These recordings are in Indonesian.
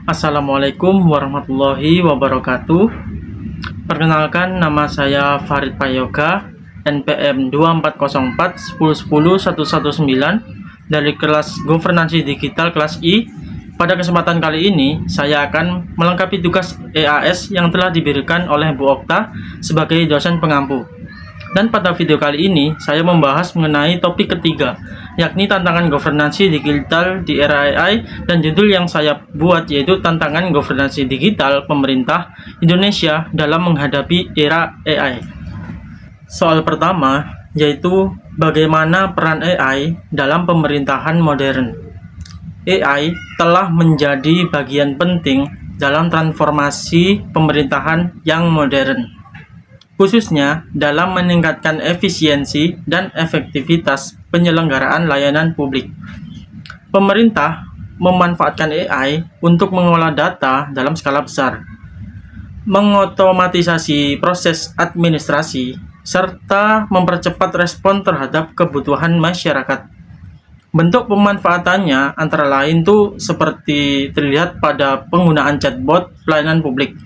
Assalamualaikum warahmatullahi wabarakatuh. Perkenalkan, nama saya Farid Prayoga, NPM 2404 dari kelas Governansi Digital kelas I. Pada kesempatan kali ini, saya akan melengkapi tugas EAS yang telah diberikan oleh Bu Okta sebagai dosen pengampu. Dan pada video kali ini, saya membahas mengenai topik ketiga, yakni tantangan governansi digital di era AI, dan judul yang saya buat yaitu tantangan governansi digital pemerintah Indonesia dalam menghadapi era AI. Soal pertama yaitu bagaimana peran AI dalam pemerintahan modern. AI telah menjadi bagian penting dalam transformasi pemerintahan yang modern, khususnya dalam meningkatkan efisiensi dan efektivitas penyelenggaraan layanan publik. Pemerintah memanfaatkan AI untuk mengolah data dalam skala besar, mengotomatisasi proses administrasi, serta mempercepat respon terhadap kebutuhan masyarakat. Bentuk pemanfaatannya antara lain seperti terlihat pada penggunaan chatbot pelayanan publik,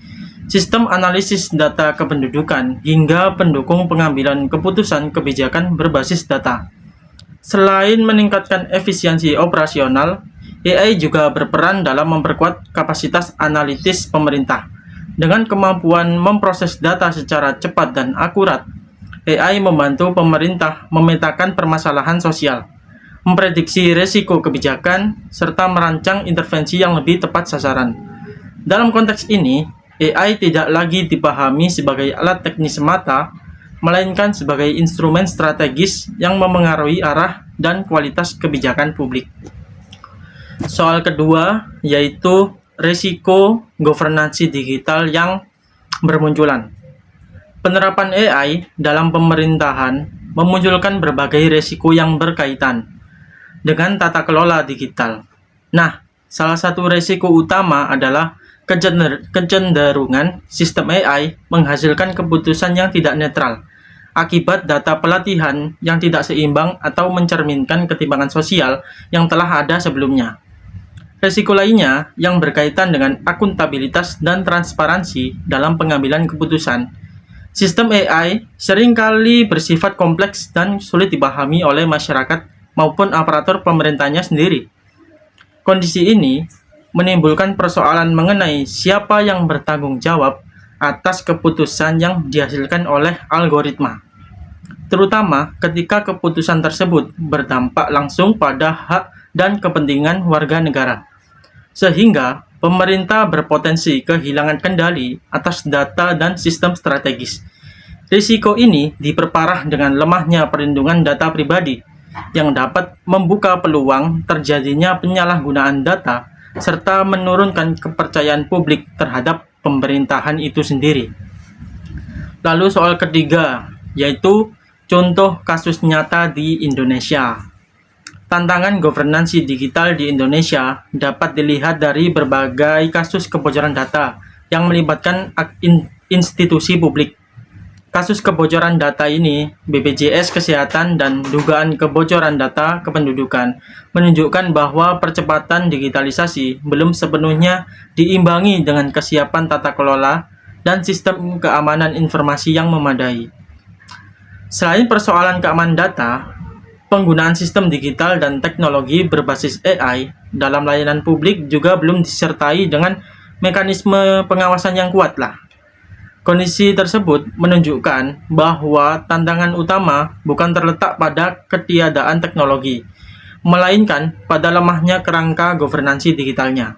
sistem analisis data kependudukan, hingga pendukung pengambilan keputusan kebijakan berbasis data. Selain meningkatkan efisiensi operasional, AI juga berperan dalam memperkuat kapasitas analitis pemerintah. Dengan kemampuan memproses data secara cepat dan akurat, AI membantu pemerintah memetakan permasalahan sosial, memprediksi risiko kebijakan, serta merancang intervensi yang lebih tepat sasaran. Dalam konteks ini, AI tidak lagi dipahami sebagai alat teknis semata, melainkan sebagai instrumen strategis yang memengaruhi arah dan kualitas kebijakan publik. Soal kedua yaitu risiko governansi digital yang bermunculan. Penerapan AI dalam pemerintahan memunculkan berbagai risiko yang berkaitan dengan tata kelola digital. Nah, salah satu risiko utama adalah kecenderungan sistem AI menghasilkan keputusan yang tidak netral akibat data pelatihan yang tidak seimbang atau mencerminkan ketimpangan sosial yang telah ada sebelumnya. Risiko lainnya yang berkaitan dengan akuntabilitas dan transparansi dalam pengambilan keputusan. Sistem AI seringkali bersifat kompleks dan sulit dipahami oleh masyarakat maupun aparatur pemerintahnya sendiri. Kondisi ini menimbulkan persoalan mengenai siapa yang bertanggung jawab atas keputusan yang dihasilkan oleh algoritma, terutama ketika keputusan tersebut berdampak langsung pada hak dan kepentingan warga negara, sehingga pemerintah berpotensi kehilangan kendali atas data dan sistem strategis. Risiko ini diperparah dengan lemahnya perlindungan data pribadi yang dapat membuka peluang terjadinya penyalahgunaan data serta menurunkan kepercayaan publik terhadap pemerintahan itu sendiri. Lalu soal ketiga, yaitu contoh kasus nyata di Indonesia. Tantangan governansi digital di Indonesia dapat dilihat dari berbagai kasus kebocoran data yang melibatkan institusi publik. Kasus kebocoran data ini, BPJS Kesehatan dan dugaan kebocoran data kependudukan, menunjukkan bahwa percepatan digitalisasi belum sepenuhnya diimbangi dengan kesiapan tata kelola dan sistem keamanan informasi yang memadai. Selain persoalan keamanan data, penggunaan sistem digital dan teknologi berbasis AI dalam layanan publik juga belum disertai dengan mekanisme pengawasan yang kuat. Kondisi tersebut menunjukkan bahwa tantangan utama bukan terletak pada ketiadaan teknologi, melainkan pada lemahnya kerangka governansi digitalnya.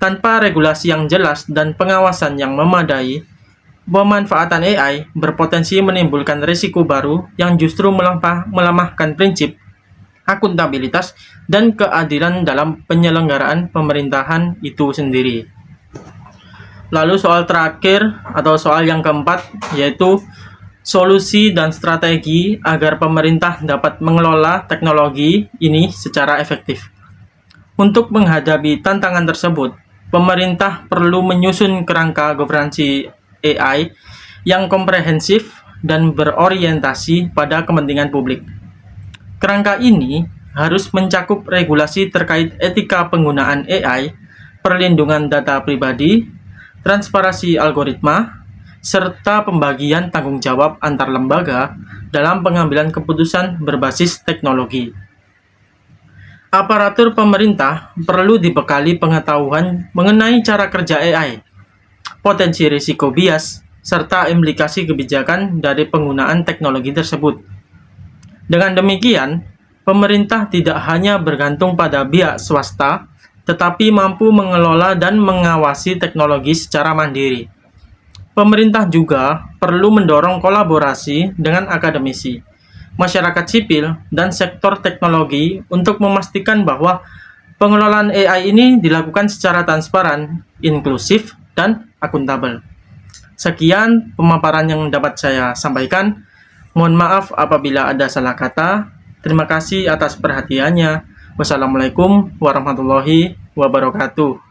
Tanpa regulasi yang jelas dan pengawasan yang memadai, pemanfaatan AI berpotensi menimbulkan risiko baru yang justru melemahkan prinsip akuntabilitas dan keadilan dalam penyelenggaraan pemerintahan itu sendiri. Lalu soal terakhir atau soal yang keempat yaitu solusi dan strategi agar pemerintah dapat mengelola teknologi ini secara efektif. Untuk menghadapi tantangan tersebut, pemerintah perlu menyusun kerangka governansi AI yang komprehensif dan berorientasi pada kepentingan publik. Kerangka ini harus mencakup regulasi terkait etika penggunaan AI perlindungan data pribadi, transparansi algoritma, serta pembagian tanggung jawab antar lembaga dalam pengambilan keputusan berbasis teknologi. Aparatur pemerintah perlu dibekali pengetahuan mengenai cara kerja AI, potensi risiko bias, serta implikasi kebijakan dari penggunaan teknologi tersebut. Dengan demikian, pemerintah tidak hanya bergantung pada pihak swasta, tetapi mampu mengelola dan mengawasi teknologi secara mandiri. Pemerintah juga perlu mendorong kolaborasi dengan akademisi, masyarakat sipil, dan sektor teknologi untuk memastikan bahwa pengelolaan AI ini dilakukan secara transparan, inklusif, dan akuntabel. Sekian pemaparan yang dapat saya sampaikan. Mohon maaf apabila ada salah kata. Terima kasih atas perhatiannya. Wassalamualaikum warahmatullahi wabarakatuh.